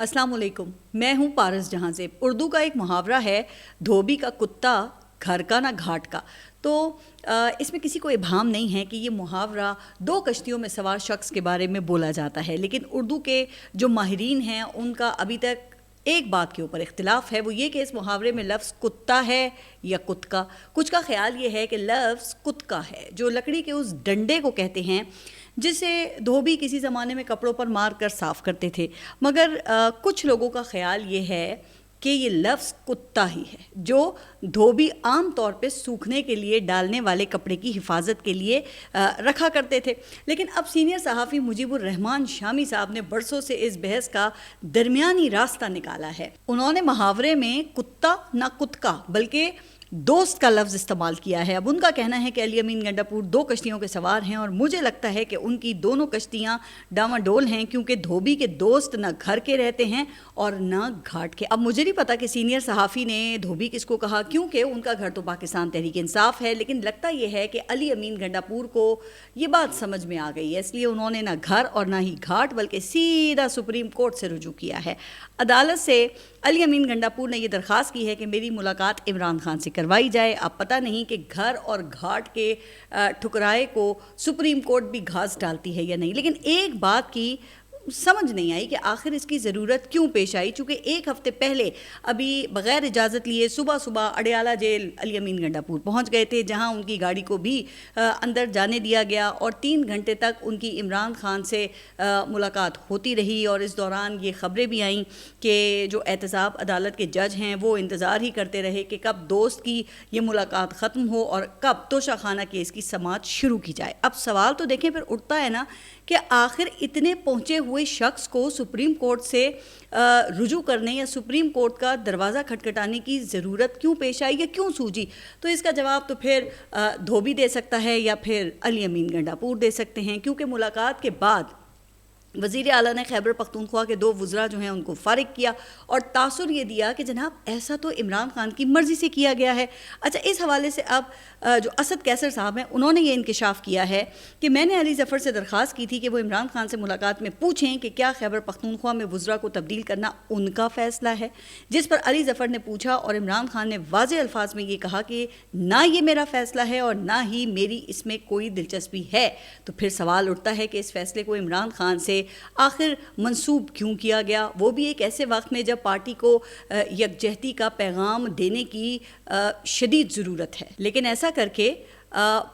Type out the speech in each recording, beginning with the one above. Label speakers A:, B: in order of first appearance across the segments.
A: السلام علیکم، میں ہوں پارس جہاں سے۔ اردو کا ایک محاورہ ہے، دھوبی کا کتا گھر کا نہ گھاٹ کا۔ تو اس میں کسی کو ابہام نہیں ہے کہ یہ محاورہ دو کشتیوں میں سوار شخص کے بارے میں بولا جاتا ہے، لیکن اردو کے جو ماہرین ہیں ان کا ابھی تک ایک بات کے اوپر اختلاف ہے، وہ یہ کہ اس محاورے میں لفظ کتا ہے یا کت کا۔ کچھ کا خیال یہ ہے کہ لفظ کت کا ہے، جو لکڑی کے اس ڈنڈے کو کہتے ہیں جسے دھوبی کسی زمانے میں کپڑوں پر مار کر صاف کرتے تھے، مگر کچھ لوگوں کا خیال یہ ہے کہ یہ لفظ کتا ہی ہے جو دھوبی عام طور پہ سوکھنے کے لیے ڈالنے والے کپڑے کی حفاظت کے لیے رکھا کرتے تھے۔ لیکن اب سینئر صحافی مجیب الرحمان شامی صاحب نے برسوں سے اس بحث کا درمیانی راستہ نکالا ہے۔ انہوں نے محاورے میں کتا نہ کت کا بلکہ دوست کا لفظ استعمال کیا ہے۔ اب ان کا کہنا ہے کہ علی امین گنڈاپور دو کشتیوں کے سوار ہیں، اور مجھے لگتا ہے کہ ان کی دونوں کشتیاں ڈاواڈول ہیں، کیونکہ دھوبی کے دوست نہ گھر کے رہتے ہیں اور نہ گھاٹ کے۔ اب مجھے نہیں پتا کہ سینئر صحافی نے دھوبی کس کو کہا، کیونکہ ان کا گھر تو پاکستان تحریک انصاف ہے، لیکن لگتا یہ ہے کہ علی امین گنڈاپور کو یہ بات سمجھ میں آ گئی ہے، اس لیے انہوں نے نہ گھر اور نہ ہی گھاٹ بلکہ سیدھا سپریم کورٹ سے رجوع کیا ہے۔ عدالت سے علی امین گنڈاپور نے یہ درخواست کی ہے کہ میری ملاقات عمران خان سے کروائی جائے۔ اب پتہ نہیں کہ گھر اور گھاٹ کے ٹھکرائے کو سپریم کورٹ بھی گھاس ڈالتی ہے یا نہیں، لیکن ایک بات کی سمجھ نہیں آئی کہ آخر اس کی ضرورت کیوں پیش آئی، چونکہ ایک ہفتے پہلے ابھی بغیر اجازت لیے صبح اڈیالہ جیل علی امین گنڈاپور پہنچ گئے تھے، جہاں ان کی گاڑی کو بھی اندر جانے دیا گیا، اور 3 گھنٹے تک ان کی عمران خان سے ملاقات ہوتی رہی، اور اس دوران یہ خبریں بھی آئیں کہ جو احتساب عدالت کے جج ہیں وہ انتظار ہی کرتے رہے کہ کب دوست کی یہ ملاقات ختم ہو اور کب توشہ خانہ کیس کی سماعت شروع کی جائے۔ اب سوال تو دیکھیں پھر اٹھتا ہے نا کہ آخر اتنے پہنچے ہوئے شخص کو سپریم کورٹ سے رجوع کرنے یا سپریم کورٹ کا دروازہ کھٹکھٹانے کی ضرورت کیوں پیش آئی یا کیوں سوجی؟ تو اس کا جواب تو پھر دھوبی دے سکتا ہے یا پھر علی امین گنڈاپور دے سکتے ہیں، کیونکہ ملاقات کے بعد وزیر اعلیٰ نے خیبر پختونخوا کے 2 وزراء جو ہیں ان کو فارغ کیا اور تاثر یہ دیا کہ جناب ایسا تو عمران خان کی مرضی سے کیا گیا ہے۔ اچھا، اس حوالے سے اب جو اسد کیسر صاحب ہیں انہوں نے یہ انکشاف کیا ہے کہ میں نے علی ظفر سے درخواست کی تھی کہ وہ عمران خان سے ملاقات میں پوچھیں کہ کیا خیبر پختونخوا میں وزراء کو تبدیل کرنا ان کا فیصلہ ہے، جس پر علی ظفر نے پوچھا اور عمران خان نے واضح الفاظ میں یہ کہا کہ نہ یہ میرا فیصلہ ہے اور نہ ہی میری اس میں کوئی دلچسپی ہے۔ تو پھر سوال اٹھتا ہے کہ اس فیصلے کو عمران خان سے آخر منسوب کیوں کیا گیا، وہ بھی ایک ایسے وقت میں جب پارٹی کو یکجہتی کا پیغام دینے کی شدید ضرورت ہے، لیکن ایسا کر کے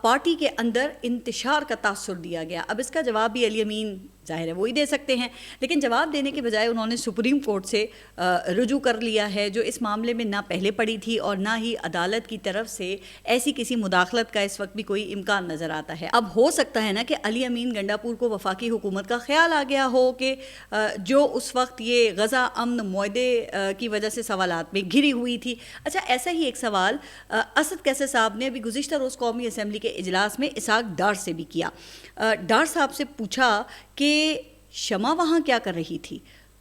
A: پارٹی کے اندر انتشار کا تاثر دیا گیا۔ اب اس کا جواب بھی علی امین ظاہر ہے وہی دے سکتے ہیں، لیکن جواب دینے کے بجائے انہوں نے سپریم کورٹ سے رجوع کر لیا ہے، جو اس معاملے میں نہ پہلے پڑی تھی اور نہ ہی عدالت کی طرف سے ایسی کسی مداخلت کا اس وقت بھی کوئی امکان نظر آتا ہے۔ اب ہو سکتا ہے نا کہ علی امین گنڈاپور کو وفاقی حکومت کا خیال آ گیا ہو کہ جو اس وقت یہ غزہ امن معاہدے کی وجہ سے سوالات میں گھری ہوئی تھی۔ اچھا، ایسا ہی ایک سوال اسد کیسر صاحب نے ابھی گزشتہ روز قومی اسمبلی کے اجلاس میں اسحاق ڈار سے بھی کیا۔ ڈار صاحب سے پوچھا کہ شمع وہاں کیا کر رہی تھی،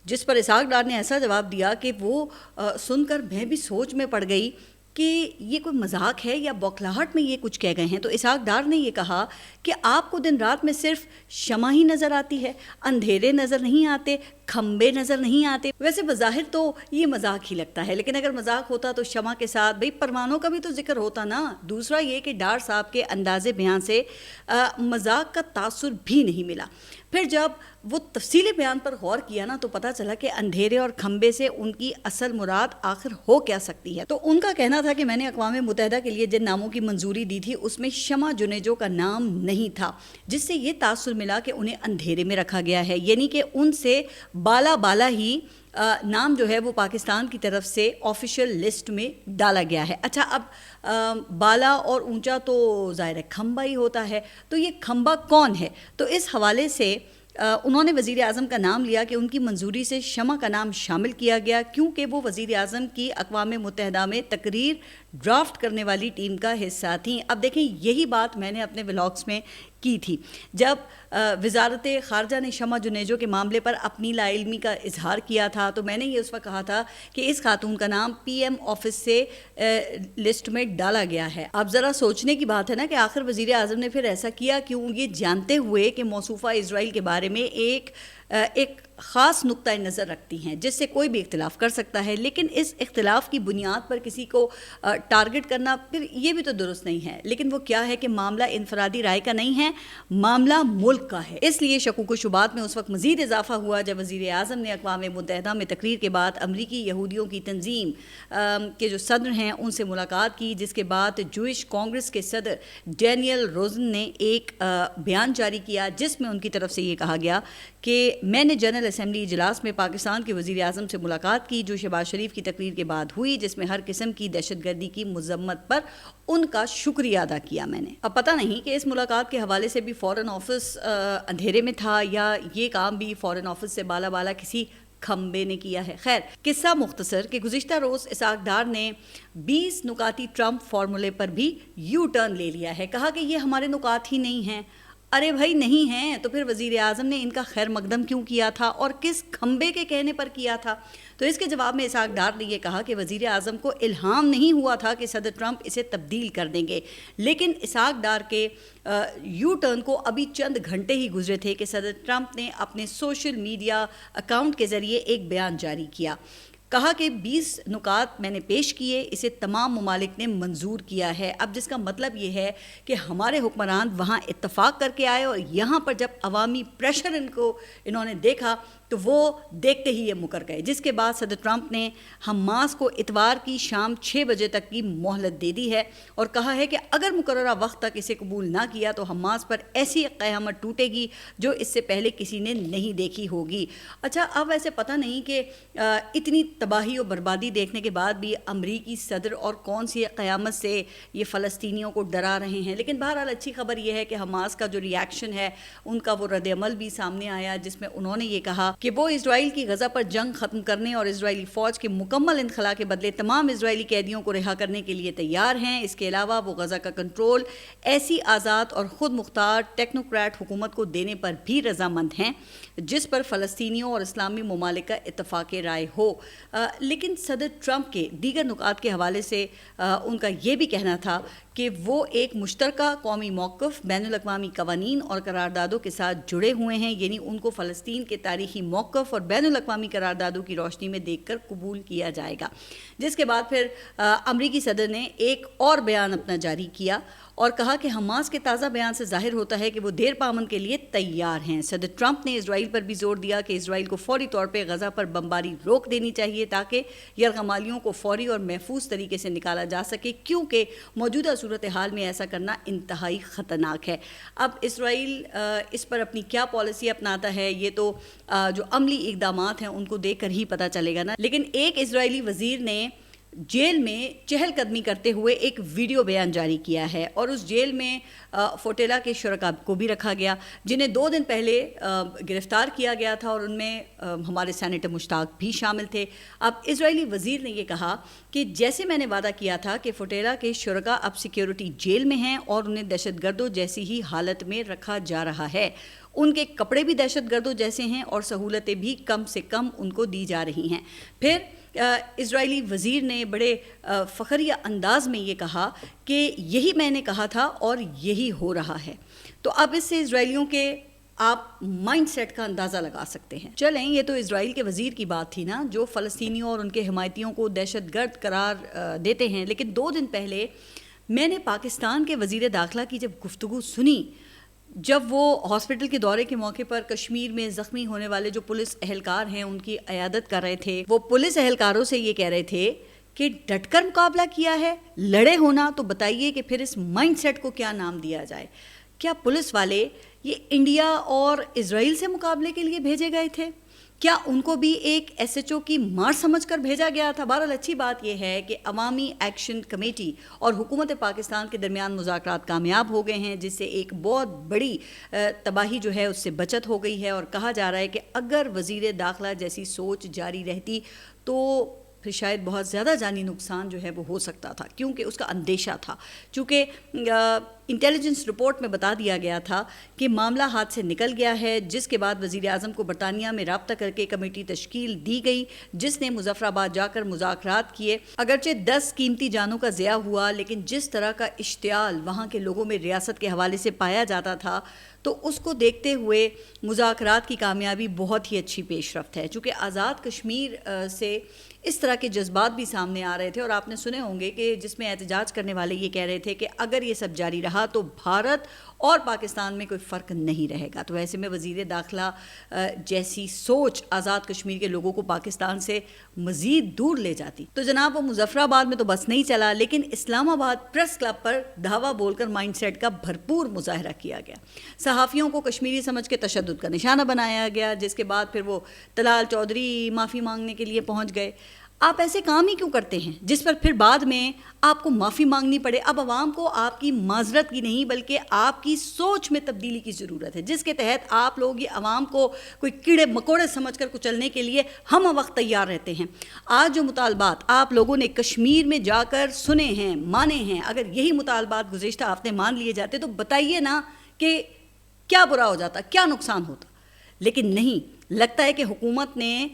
A: جس پر اسحاق ڈار نے ایسا جواب دیا کہ وہ سن کر میں بھی سوچ میں پڑ گئی کہ یہ کوئی مذاق ہے یا بوکھلاہٹ میں یہ کچھ کہہ گئے ہیں۔ تو اسحاق ڈار نے یہ کہا کہ آپ کو دن رات میں صرف شمع ہی نظر آتی ہے، اندھیرے نظر نہیں آتے، کھمبے نظر نہیں آتے۔ ویسے بظاہر تو یہ مذاق ہی لگتا ہے، لیکن اگر مذاق ہوتا تو شمع کے ساتھ بھئی پروانوں کا بھی تو ذکر ہوتا نا۔ دوسرا یہ کہ ڈار صاحب کے انداز بیان سے مذاق کا تاثر بھی نہیں ملا۔ پھر جب وہ تفصیلی بیان پر غور کیا نا تو پتہ چلا کہ اندھیرے اور کھمبے سے ان کی اصل مراد آخر ہو کیا سکتی ہے۔ تو ان کا کہنا تھا کہ میں نے اقوام متحدہ کے لیے جن ناموں کی منظوری دی تھی اس میں شمع جنیجو کا نام نہیں تھا، جس سے یہ تاثر ملا کہ انہیں اندھیرے میں رکھا گیا ہے، یعنی کہ ان سے بالا ہی نام جو ہے وہ پاکستان کی طرف سے آفیشیل لسٹ میں ڈالا گیا ہے۔ اچھا، اب بالا اور اونچا تو ظاہر ہے کھمبا ہی ہوتا ہے، تو یہ کھمبا کون ہے؟ تو اس حوالے سے انہوں نے وزیر اعظم کا نام لیا کہ ان کی منظوری سے شمع کا نام شامل کیا گیا، کیونکہ وہ وزیر اعظم کی اقوام متحدہ میں تقریر ڈرافٹ کرنے والی ٹیم کا حصہ تھیں۔ اب دیکھیں، یہی بات میں نے اپنے ولاگس میں کی تھی جب وزارت خارجہ نے شمع جنیجو کے معاملے پر اپنی لا علمی کا اظہار کیا تھا، تو میں نے یہ اس وقت کہا تھا کہ اس خاتون کا نام پی ایم آفس سے لسٹ میں ڈالا گیا ہے۔ اب ذرا سوچنے کی بات ہے نا کہ آخر وزیر اعظم نے پھر ایسا کیا کیوں، یہ جانتے ہوئے کہ موصوفہ اسرائیل کے بارے میں ایک خاص نقطۂ نظر رکھتی ہیں جس سے کوئی بھی اختلاف کر سکتا ہے، لیکن اس اختلاف کی بنیاد پر کسی کو ٹارگٹ کرنا پھر یہ بھی تو درست نہیں ہے۔ لیکن وہ کیا ہے کہ معاملہ انفرادی رائے کا نہیں ہے، معاملہ ملک کا ہے۔ اس لیے شکوک و شبہات میں اس وقت مزید اضافہ ہوا جب وزیر اعظم نے اقوام متحدہ میں تقریر کے بعد امریکی یہودیوں کی تنظیم کے جو صدر ہیں ان سے ملاقات کی، جس کے بعد جوئش کانگریس کے صدر ڈینیل روزن نے ایک بیان جاری کیا جس میں ان کی طرف سے یہ کہا گیا کہ میں نے جنرل اسمبلی اجلاس میں پاکستان کے وزیر اعظم سے ملاقات کی جو شہباز شریف کی تقریر کے بعد ہوئی، جس میں ہر قسم کی دہشت گردی کی مذمت پر ان کا شکریہ ادا کیا میں نے۔ اب پتہ نہیں کہ اس ملاقات کے حوالے سے بھی فورن آفس اندھیرے میں تھا یا یہ کام بھی فورن آفس سے بالا بالا کسی کھمبے نے کیا ہے۔ خیر، قصہ مختصر کہ گزشتہ روز اسحاق ڈار نے 20 نکاتی ٹرمپ فارمولے پر بھی یو ٹرن لے لیا ہے، کہا کہ یہ ہمارے نکات ہی نہیں ہیں۔ ارے بھائی نہیں ہیں تو پھر وزیر اعظم نے ان کا خیر مقدم کیوں کیا تھا اور کس کھمبے کے کہنے پر کیا تھا؟ تو اس کے جواب میں اسحاق ڈار نے یہ کہا کہ وزیر اعظم کو الہام نہیں ہوا تھا کہ صدر ٹرمپ اسے تبدیل کر دیں گے، لیکن اسحاق ڈار کے یو ٹرن کو ابھی چند گھنٹے ہی گزرے تھے کہ صدر ٹرمپ نے اپنے سوشل میڈیا اکاؤنٹ کے ذریعے ایک بیان جاری کیا، کہا کہ 20 نکات میں نے پیش کیے، اسے تمام ممالک نے منظور کیا ہے۔ اب جس کا مطلب یہ ہے کہ ہمارے حکمران وہاں اتفاق کر کے آئے اور یہاں پر جب عوامی پریشر انہوں نے دیکھا تو وہ دیکھتے ہی یہ مکر گئے، جس کے بعد صدر ٹرمپ نے حماس کو اتوار کی شام 6 بجے تک کی مہلت دے دی ہے اور کہا ہے کہ اگر مقررہ وقت تک اسے قبول نہ کیا تو حماس پر ایسی قیامت ٹوٹے گی جو اس سے پہلے کسی نے نہیں دیکھی ہوگی۔ اچھا، اب ایسے پتہ نہیں کہ اتنی تباہی اور بربادی دیکھنے کے بعد بھی امریکی صدر اور کون سی قیامت سے یہ فلسطینیوں کو ڈرا رہے ہیں، لیکن بہرحال اچھی خبر یہ ہے کہ حماس کا جو ری ایکشن ہے ان کا وہ رد عمل بھی سامنے آیا، جس میں انہوں نے یہ کہا کہ وہ اسرائیل کی غزہ پر جنگ ختم کرنے اور اسرائیلی فوج کے مکمل انخلا کے بدلے تمام اسرائیلی قیدیوں کو رہا کرنے کے لیے تیار ہیں۔ اس کے علاوہ وہ غزہ کا کنٹرول ایسی آزاد اور خود مختار ٹیکنوکریٹ حکومت کو دینے پر بھی رضامند ہیں جس پر فلسطینیوں اور اسلامی ممالک کا اتفاق رائے ہو۔ لیکن صدر ٹرمپ کے دیگر نکات کے حوالے سے ان کا یہ بھی کہنا تھا کہ وہ ایک مشترکہ قومی موقف، بین الاقوامی قوانین اور قراردادوں کے ساتھ جڑے ہوئے ہیں، یعنی ان کو فلسطین کے تاریخی موقف اور بین الاقوامی قراردادوں کی روشنی میں دیکھ کر قبول کیا جائے گا۔ جس کے بعد پھر امریکی صدر نے ایک اور بیان اپنا جاری کیا اور کہا کہ حماس کے تازہ بیان سے ظاہر ہوتا ہے کہ وہ دیر پامن کے لیے تیار ہیں۔ صدر ٹرمپ نے اسرائیل پر بھی زور دیا کہ اسرائیل کو فوری طور پہ غزہ پر بمباری روک دینی چاہیے تاکہ یرغمالیوں کو فوری اور محفوظ طریقے سے نکالا جا سکے، کیونکہ موجودہ صورتحال میں ایسا کرنا انتہائی خطرناک ہے۔ اب اسرائیل اس پر اپنی کیا پالیسی اپناتا ہے یہ تو جو عملی اقدامات ہیں ان کو دیکھ کر ہی پتہ چلے گا نا۔ لیکن ایک اسرائیلی وزیر نے جیل میں چہل قدمی کرتے ہوئے ایک ویڈیو بیان جاری کیا ہے اور اس جیل میں فوٹیلا کے شرکاء کو بھی رکھا گیا جنہیں 2 دن پہلے گرفتار کیا گیا تھا اور ان میں ہمارے سینیٹر مشتاق بھی شامل تھے۔ اب اسرائیلی وزیر نے یہ کہا کہ جیسے میں نے وعدہ کیا تھا کہ فوٹیلا کے شرکاء اب سیکیورٹی جیل میں ہیں اور انہیں دہشت گردوں جیسی ہی حالت میں رکھا جا رہا ہے، ان کے کپڑے بھی دہشت گردوں جیسے ہیں اور سہولتیں بھی کم سے کم ان کو دی جا رہی ہیں۔ پھر اسرائیلی وزیر نے بڑے فخریہ انداز میں یہ کہا کہ یہی میں نے کہا تھا اور یہی ہو رہا ہے۔ تو اب اس سے اسرائیلیوں کے آپ مائنڈ سیٹ کا اندازہ لگا سکتے ہیں۔ چلیں، یہ تو اسرائیل کے وزیر کی بات تھی نا جو فلسطینیوں اور ان کے حمایتیوں کو دہشت گرد قرار دیتے ہیں، لیکن 2 دن پہلے میں نے پاکستان کے وزیر داخلہ کی جب گفتگو سنی جب وہ ہاسپٹل کے دورے کے موقع پر کشمیر میں زخمی ہونے والے جو پولیس اہلکار ہیں ان کی عیادت کر رہے تھے، وہ پولیس اہلکاروں سے یہ کہہ رہے تھے کہ ڈٹ کر مقابلہ کیا ہے، لڑے ہونا، تو بتائیے کہ پھر اس مائنڈ سیٹ کو کیا نام دیا جائے۔ کیا پولیس والے یہ انڈیا اور اسرائیل سے مقابلے کے لیے بھیجے گئے تھے؟ کیا ان کو بھی ایک ایس ایچ او کی مار سمجھ کر بھیجا گیا تھا؟ بہرحال اچھی بات یہ ہے کہ عوامی ایکشن کمیٹی اور حکومت پاکستان کے درمیان مذاکرات کامیاب ہو گئے ہیں، جس سے ایک بہت بڑی تباہی جو ہے اس سے بچت ہو گئی ہے، اور کہا جا رہا ہے کہ اگر وزیر داخلہ جیسی سوچ جاری رہتی تو پھر شاید بہت زیادہ جانی نقصان جو ہے وہ ہو سکتا تھا، کیونکہ اس کا اندیشہ تھا، چونکہ انٹیلیجنس رپورٹ میں بتا دیا گیا تھا کہ معاملہ ہاتھ سے نکل گیا ہے، جس کے بعد وزیر اعظم کو برطانیہ میں رابطہ کر کے کمیٹی تشکیل دی گئی جس نے مظفر آباد جا کر مذاکرات کیے۔ اگرچہ 10 قیمتی جانوں کا ضیاع ہوا، لیکن جس طرح کا اشتعال وہاں کے لوگوں میں ریاست کے حوالے سے پایا جاتا تھا تو اس کو دیکھتے ہوئے مذاکرات کی کامیابی بہت ہی اچھی پیش رفت ہے، چونکہ آزاد کشمیر سے اس طرح کے جذبات بھی سامنے آ رہے تھے، اور آپ نے سنے ہوں گے کہ جس میں احتجاج کرنے والے یہ کہہ رہے تھے کہ اگر یہ سب جاری رہا تو بھارت اور پاکستان میں کوئی فرق نہیں رہے گا۔ تو ایسے میں وزیر داخلہ جیسی سوچ آزاد کشمیر کے لوگوں کو پاکستان سے مزید دور لے جاتی۔ تو جناب وہ مظفر آباد میں تو بس نہیں چلا، لیکن اسلام آباد پریس کلب پر دھاوا بول کر مائنڈ سیٹ کا بھرپور مظاہرہ کیا گیا۔ صحافیوں کو کشمیری سمجھ کے تشدد کا نشانہ بنایا گیا، جس کے بعد پھر وہ طلال چودھری معافی مانگنے کے لیے پہنچ گئے۔ آپ ایسے کام ہی کیوں کرتے ہیں جس پر پھر بعد میں آپ کو معافی مانگنی پڑے؟ اب عوام کو آپ کی معذرت کی نہیں بلکہ آپ کی سوچ میں تبدیلی کی ضرورت ہے، جس کے تحت آپ لوگ یہ عوام کو کوئی کیڑے مکوڑے سمجھ کر کچلنے کے لیے ہم وقت تیار رہتے ہیں۔ آج جو مطالبات آپ لوگوں نے کشمیر میں جا کر سنے ہیں، مانے ہیں، اگر یہی مطالبات گزشتہ ہفتے مان لیے جاتے تو بتائیے نا کہ کیا برا ہو جاتا، کیا نقصان ہوتا۔ لیکن نہیں، لگتا ہے کہ حکومت نے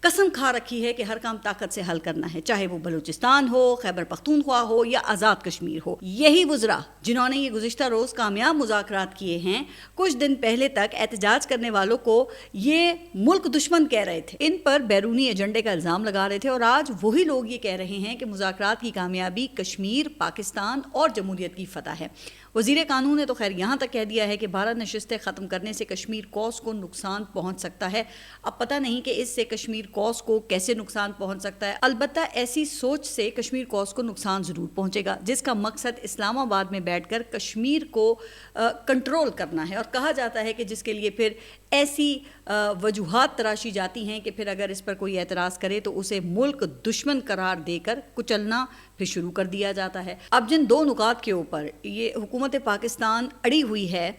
A: قسم کھا رکھی ہے کہ ہر کام طاقت سے حل کرنا ہے، چاہے وہ بلوچستان ہو، خیبر پختونخوا ہو یا آزاد کشمیر ہو۔ یہی وزراء جنہوں نے یہ گزشتہ روز کامیاب مذاکرات کیے ہیں، کچھ دن پہلے تک احتجاج کرنے والوں کو یہ ملک دشمن کہہ رہے تھے، ان پر بیرونی ایجنڈے کا الزام لگا رہے تھے، اور آج وہی لوگ یہ کہہ رہے ہیں کہ مذاکرات کی کامیابی کشمیر، پاکستان اور جمہوریت کی فتح ہے۔ وزیر قانون نے تو خیر یہاں تک کہہ دیا ہے کہ 12 نشستیں ختم کرنے سے کشمیر کوس کو نقصان پہنچ سکتا ہے۔ اب پتہ نہیں کہ اس سے کشمیر کوس کو کیسے نقصان پہنچ سکتا ہے، البتہ ایسی سوچ سے کشمیر کوس کو نقصان ضرور پہنچے گا، جس کا مقصد اسلام آباد میں بیٹھ کر کشمیر کو کنٹرول کرنا ہے، اور کہا جاتا ہے کہ جس کے لیے پھر ایسی وجوہات تراشی جاتی ہیں کہ پھر اگر اس پر کوئی اعتراض کرے تو اسے ملک دشمن قرار دے کر کچلنا پھر شروع کر دیا جاتا ہے۔ اب جن دو نکات کے اوپر یہ حکومت پاکستان اڑی ہوئی ہے،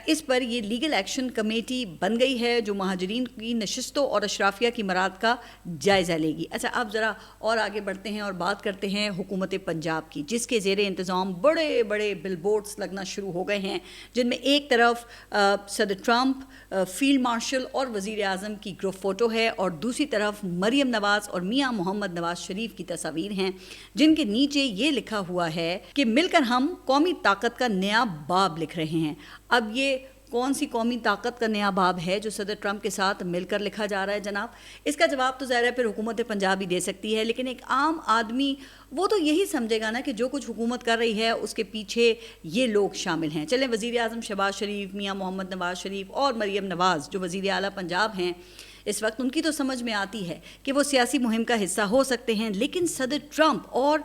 A: اس پر یہ لیگل ایکشن کمیٹی بن گئی ہے جو مہاجرین کی نشستوں اور اشرافیہ کی مراد کا جائزہ لے گی۔ اچھا، اب ذرا اور آگے بڑھتے ہیں اور بات کرتے ہیں حکومت پنجاب کی، جس کے زیر انتظام بڑے بڑے بل بورڈز لگنا شروع ہو گئے ہیں، جن میں ایک طرف صدر ٹرمپ، فیلڈ مارشل اور وزیر اعظم کی گروپ فوٹو ہے، اور دوسری طرف مریم نواز اور میاں محمد نواز شریف کی تصاویر ہیں، جن کے نیچے یہ لکھا ہوا ہے کہ مل کر ہم قومی طاقت کا نیا باب لکھ رہے ہیں۔ اب یہ کون سی قومی طاقت کا نیا باب ہے جو صدر ٹرمپ کے ساتھ مل کر لکھا جا رہا ہے جناب؟ اس کا جواب تو ظاہر ہے پھر حکومت پنجاب ہی دے سکتی ہے، لیکن ایک عام آدمی وہ تو یہی سمجھے گا نا کہ جو کچھ حکومت کر رہی ہے اس کے پیچھے یہ لوگ شامل ہیں۔ چلیں، وزیر اعظم شہباز شریف، میاں محمد نواز شریف اور مریم نواز جو وزیر اعلیٰ پنجاب ہیں اس وقت، ان کی تو سمجھ میں آتی ہے کہ وہ سیاسی مہم کا حصہ ہو سکتے ہیں، لیکن صدر ٹرمپ اور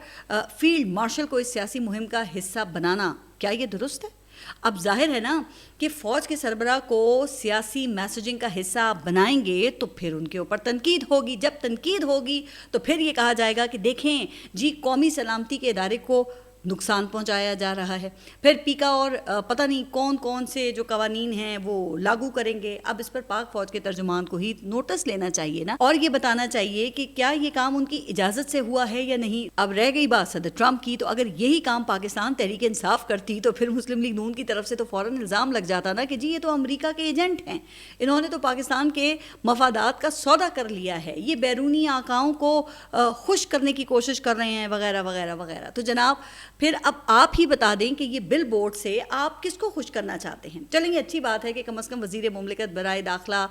A: فیلڈ مارشل کو اس سیاسی مہم کا حصہ بنانا کیا یہ درست ہے؟ اب ظاہر ہے نا کہ فوج کے سربراہ کو سیاسی میسیجنگ کا حصہ بنائیں گے تو پھر ان کے اوپر تنقید ہوگی، جب تنقید ہوگی تو پھر یہ کہا جائے گا کہ دیکھیں جی قومی سلامتی کے ادارے کو نقصان پہنچایا جا رہا ہے، پھر پیکا اور پتہ نہیں کون کون سے جو قوانین ہیں وہ لاگو کریں گے۔ اب اس پر پاک فوج کے ترجمان کو ہی نوٹس لینا چاہیے نا، اور یہ بتانا چاہیے کہ کیا یہ کام ان کی اجازت سے ہوا ہے یا نہیں۔ اب رہ گئی بات صدر ٹرمپ کی، تو اگر یہی کام پاکستان تحریک انصاف کرتی تو پھر مسلم لیگ نون کی طرف سے تو فوراً الزام لگ جاتا نا کہ جی یہ تو امریکہ کے ایجنٹ ہیں، انہوں نے تو پاکستان کے مفادات کا سودا کر لیا ہے، یہ بیرونی آقاؤں کو خوش کرنے کی کوشش کر رہے ہیں وغیرہ وغیرہ وغیرہ۔ تو جناب پھر اب آپ ہی بتا دیں کہ یہ بل بورڈ سے آپ کس کو خوش کرنا چاہتے ہیں۔ چلیں، یہ اچھی بات ہے کہ کم از کم وزیر مملکت برائے داخلہ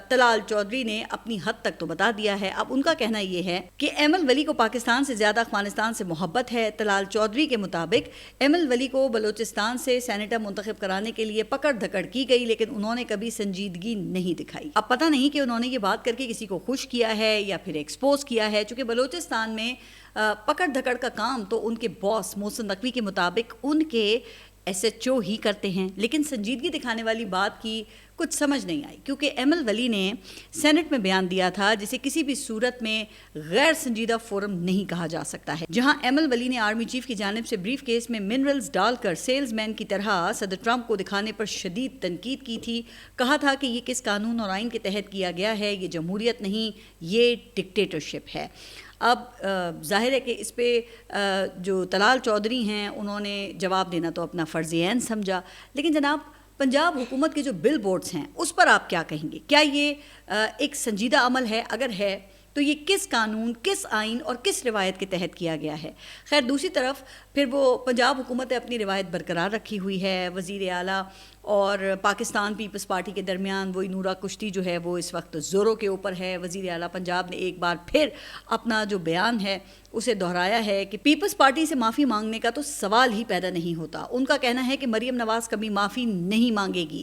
A: طلال چودھری نے اپنی حد تک تو بتا دیا ہے۔ اب ان کا کہنا یہ ہے کہ ایمل ولی کو پاکستان سے زیادہ افغانستان سے محبت ہے۔ طلال چودھری کے مطابق ایمل ولی کو بلوچستان سے سینیٹر منتخب کرانے کے لیے پکڑ دھکڑ کی گئی، لیکن انہوں نے کبھی سنجیدگی نہیں دکھائی۔ اب پتہ نہیں کہ انہوں نے یہ بات کر کے کسی کو خوش کیا ہے یا پھر ایکسپوز کیا ہے، چونکہ بلوچستان میں پکڑ دھکڑ کا کام تو ان کے باس محسن نقوی کے مطابق ان کے ایس ایچ او ہی کرتے ہیں، لیکن سنجیدگی دکھانے والی بات کی کچھ سمجھ نہیں آئی، کیونکہ ایمل ولی نے سینٹ میں بیان دیا تھا جسے کسی بھی صورت میں غیر سنجیدہ فورم نہیں کہا جا سکتا ہے، جہاں ایمل ولی نے آرمی چیف کی جانب سے بریف کیس میں منرلز ڈال کر سیلز مین کی طرح صدر ٹرمپ کو دکھانے پر شدید تنقید کی تھی، کہا تھا کہ یہ کس قانون اور آئین کے تحت کیا گیا ہے، یہ جمہوریت نہیں، یہ ڈکٹیٹرشپ ہے۔ اب ظاہر ہے کہ اس پہ جو طلال چودھری ہیں انہوں نے جواب دینا تو اپنا فرض عین سمجھا، لیکن جناب پنجاب حکومت کے جو بل بورڈز ہیں اس پر آپ کیا کہیں گے؟ کیا یہ ایک سنجیدہ عمل ہے؟ اگر ہے تو یہ کس قانون، کس آئین اور کس روایت کے تحت کیا گیا ہے؟ خیر دوسری طرف پھر وہ پنجاب حکومت نے اپنی روایت برقرار رکھی ہوئی ہے. وزیر اعلیٰ اور پاکستان پیپلز پارٹی کے درمیان وہی نورا کشتی جو ہے وہ اس وقت زوروں کے اوپر ہے. وزیر اعلیٰ پنجاب نے ایک بار پھر اپنا جو بیان ہے اسے دہرایا ہے کہ پیپلز پارٹی سے معافی مانگنے کا تو سوال ہی پیدا نہیں ہوتا. ان کا کہنا ہے کہ مریم نواز کبھی معافی نہیں مانگے گی.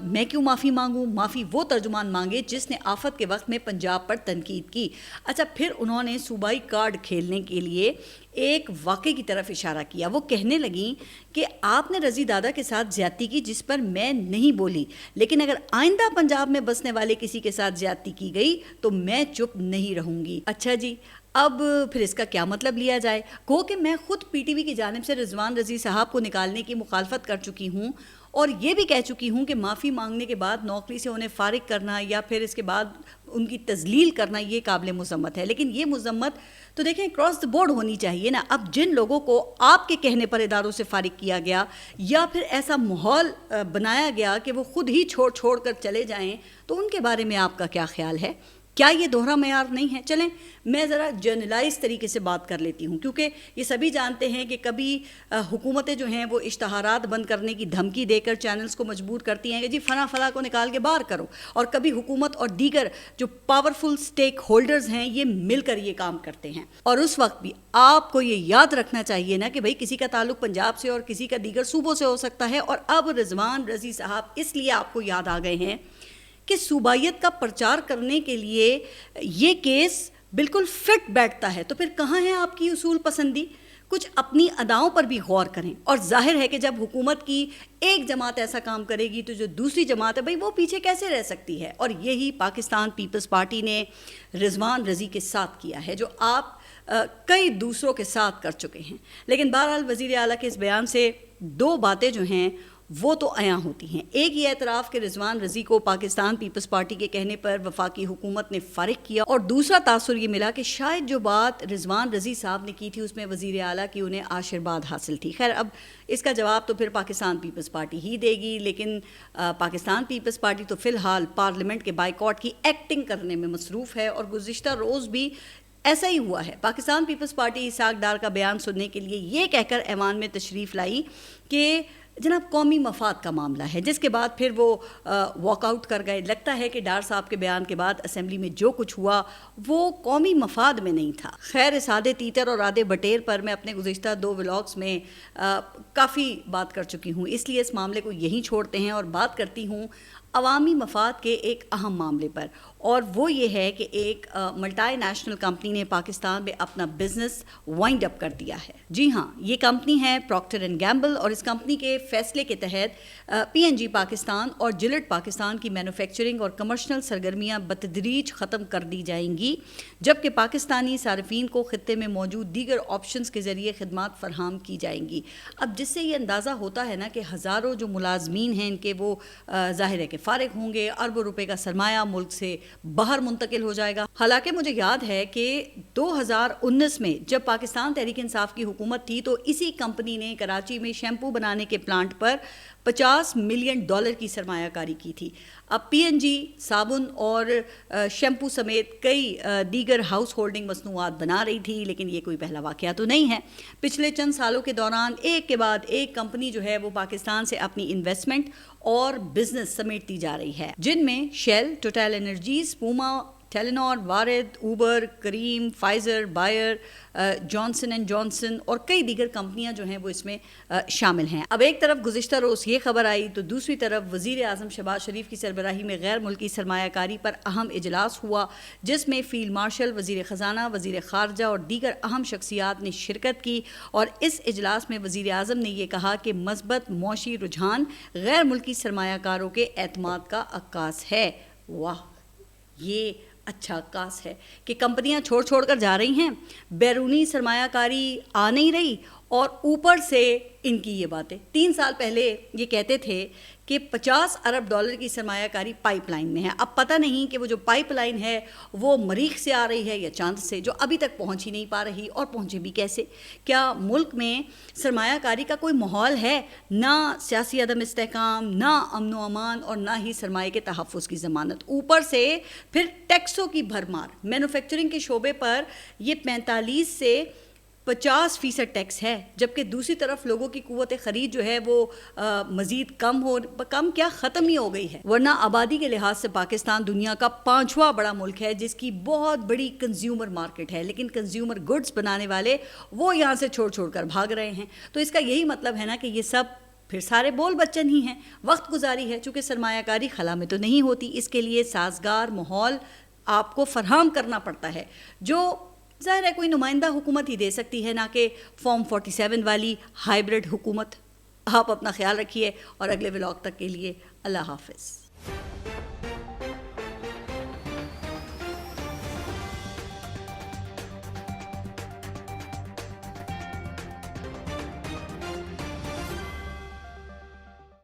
A: میں کیوں معافی مانگوں؟ معافی وہ ترجمان مانگے جس نے آفت کے وقت میں پنجاب پر تنقید کی. اچھا پھر انہوں نے صوبائی کارڈ کھیلنے کے لیے ایک واقعے کی طرف اشارہ کیا. وہ کہنے لگیں کہ آپ نے رضی دادا کے ساتھ زیادتی کی جس پر میں نہیں بولی، لیکن اگر آئندہ پنجاب میں بسنے والے کسی کے ساتھ زیادتی کی گئی تو میں چپ نہیں رہوں گی. اچھا جی، اب پھر اس کا کیا مطلب لیا جائے؟ گو کہ میں خود پی ٹی وی کی جانب سے رضوان رضی صاحب کو نکالنے کی مخالفت کر چکی ہوں اور یہ بھی کہہ چکی ہوں کہ معافی مانگنے کے بعد نوکری سے انہیں فارغ کرنا یا پھر اس کے بعد ان کی تذلیل کرنا یہ قابل مذمت ہے. لیکن یہ مذمت تو دیکھیں کراس دا بورڈ ہونی چاہیے نا. اب جن لوگوں کو آپ کے کہنے پر اداروں سے فارغ کیا گیا یا پھر ایسا ماحول بنایا گیا کہ وہ خود ہی چھوڑ کر چلے جائیں، تو ان کے بارے میں آپ کا کیا خیال ہے؟ کیا یہ دوہرا معیار نہیں ہے؟ چلیں میں ذرا جرنلائز طریقے سے بات کر لیتی ہوں، کیونکہ یہ سبھی جانتے ہیں کہ کبھی حکومتیں جو ہیں وہ اشتہارات بند کرنے کی دھمکی دے کر چینلز کو مجبور کرتی ہیں کہ جی فلاں کو نکال کے باہر کرو، اور کبھی حکومت اور دیگر جو پاورفل سٹیک ہولڈرز ہیں یہ مل کر یہ کام کرتے ہیں. اور اس وقت بھی آپ کو یہ یاد رکھنا چاہیے نا کہ بھئی کسی کا تعلق پنجاب سے اور کسی کا دیگر صوبوں سے ہو سکتا ہے. اور اب رضوان رضی صاحب اس لیے آپ کو یاد آ گئے ہیں کہ صوبائیت کا پرچار کرنے کے لیے یہ کیس بالکل فٹ بیٹھتا ہے. تو پھر کہاں ہے آپ کی اصول پسندی؟ کچھ اپنی اداؤں پر بھی غور کریں. اور ظاہر ہے کہ جب حکومت کی ایک جماعت ایسا کام کرے گی تو جو دوسری جماعت ہے بھئی وہ پیچھے کیسے رہ سکتی ہے؟ اور یہی پاکستان پیپلز پارٹی نے رضوان رضی کے ساتھ کیا ہے، جو آپ کئی دوسروں کے ساتھ کر چکے ہیں. لیکن بہرحال وزیر اعلیٰ کے اس بیان سے دو باتیں جو ہیں وہ تو عیاں ہوتی ہیں. ایک یہ اعتراف کہ رضوان رضی کو پاکستان پیپلز پارٹی کے کہنے پر وفاقی حکومت نے فارغ کیا، اور دوسرا تاثر یہ ملا کہ شاید جو بات رضوان رضی صاحب نے کی تھی اس میں وزیر اعلیٰ کی انہیں آشرواد حاصل تھی. خیر اب اس کا جواب تو پھر پاکستان پیپلز پارٹی ہی دے گی، لیکن پاکستان پیپلز پارٹی تو فی الحال پارلیمنٹ کے بائیکاٹ کی ایکٹنگ کرنے میں مصروف ہے. اور گزشتہ روز بھی ایسا ہی ہوا ہے. پاکستان پیپلز پارٹی اسحاق ڈار کا بیان سننے کے لیے یہ کہہ کر ایوان میں تشریف لائی کہ جناب قومی مفاد کا معاملہ ہے، جس کے بعد پھر وہ واک آؤٹ کر گئے. لگتا ہے کہ ڈار صاحب کے بیان کے بعد اسمبلی میں جو کچھ ہوا وہ قومی مفاد میں نہیں تھا. خیر اس آدھے تیتر اور آدھے بٹیر پر میں اپنے گزشتہ 2 ولاگز میں کافی بات کر چکی ہوں، اس لیے اس معاملے کو یہیں چھوڑتے ہیں اور بات کرتی ہوں عوامی مفاد کے ایک اہم معاملے پر. اور وہ یہ ہے کہ ایک ملٹی نیشنل کمپنی نے پاکستان میں اپنا بزنس وائنڈ اپ کر دیا ہے. جی ہاں، یہ کمپنی ہے پراکٹر اینڈ گیمبل، اور اس کمپنی کے فیصلے کے تحت پی این جی پاکستان اور جلٹ پاکستان کی مینوفیکچرنگ اور کمرشل سرگرمیاں بتدریج ختم کر دی جائیں گی، جبکہ پاکستانی صارفین کو خطے میں موجود دیگر آپشنز کے ذریعے خدمات فراہم کی جائیں گی. اب جس سے یہ اندازہ ہوتا ہے نا کہ ہزاروں جو ملازمین ہیں ان کے وہ ظاہر ہے کہ فارغ ہوں گے، اربوں روپے کا سرمایہ ملک سے باہر منتقل ہو جائے گا. حالانکہ مجھے یاد ہے کہ 2019 میں جب پاکستان تحریک انصاف کی حکومت تھی تو اسی کمپنی نے کراچی میں شیمپو بنانے کے پلانٹ پر $50 ملین کی سرمایہ کاری کی تھی. اب پی این جی صابن اور شیمپو سمیت کئی دیگر ہاؤس ہولڈنگ مصنوعات بنا رہی تھی، لیکن یہ کوئی پہلا واقعہ تو نہیں ہے. پچھلے چند سالوں کے دوران ایک کے بعد ایک کمپنی جو ہے وہ پاکستان سے اپنی انویسٹمنٹ اور بزنس سمیٹتی جا رہی ہے، جن میں Shell, total energies, Puma, Telenor, Warid, Uber, Careem, Pfizer, Bayer, Johnson and Johnson اور کئی دیگر کمپنیاں جو ہیں وہ اس میں شامل ہیں. اب ایک طرف گزشتہ روز یہ خبر آئی تو دوسری طرف وزیر اعظم شہباز شریف کی سربراہی میں غیر ملکی سرمایہ کاری پر اہم اجلاس ہوا، جس میں فیلڈ مارشل، وزیر خزانہ، وزیر خارجہ اور دیگر اہم شخصیات نے شرکت کی. اور اس اجلاس میں وزیر اعظم نے یہ کہا کہ مثبت معاشی رجحان غیر ملکی سرمایہ کاروں کے اعتماد کا عکاس ہے. واہ، یہ اچھا عکاس ہے کہ کمپنیاں چھوڑ کر جا رہی ہیں، بیرونی سرمایہ کاری آ نہیں رہی، اور اوپر سے ان کی یہ باتیں. 3 سال پہلے یہ کہتے تھے کہ 50 ارب ڈالر کی سرمایہ کاری پائپ لائن میں ہے. اب پتہ نہیں کہ وہ جو پائپ لائن ہے وہ مریخ سے آ رہی ہے یا چاند سے, جو ابھی تک پہنچ ہی نہیں پا رہی, اور پہنچے بھی کیسے. کیا ملک میں سرمایہ کاری کا کوئی ماحول ہے؟ نہ سیاسی عدم استحکام, نہ امن و امان, اور نہ ہی سرمایہ کے تحفظ کی ضمانت. اوپر سے پھر ٹیکسوں کی بھرمار. مینوفیکچرنگ کے شعبے پر یہ 45 سے 50% ٹیکس ہے, جبکہ دوسری طرف لوگوں کی قوت خرید جو ہے وہ مزید کم کیا ختم ہی ہو گئی ہے. ورنہ آبادی کے لحاظ سے پاکستان دنیا کا 5واں بڑا ملک ہے جس کی بہت بڑی کنزیومر مارکیٹ ہے, لیکن کنزیومر گڈز بنانے والے وہ یہاں سے چھوڑ کر بھاگ رہے ہیں. تو اس کا یہی مطلب ہے نا کہ یہ سب پھر سارے بول بچن ہی ہیں, وقت گزاری ہے. چونکہ سرمایہ کاری خلا میں تو نہیں ہوتی, اس کے لیے سازگار ماحول آپ کو فراہم کرنا پڑتا ہے, جو ظاہر ہے کوئی نمائندہ حکومت ہی دے سکتی ہے, نہ کہ فارم 47 والی ہائیبرڈ حکومت. آپ اپنا خیال رکھیے, اور اگلے ولاگ تک کے لیے اللہ حافظ.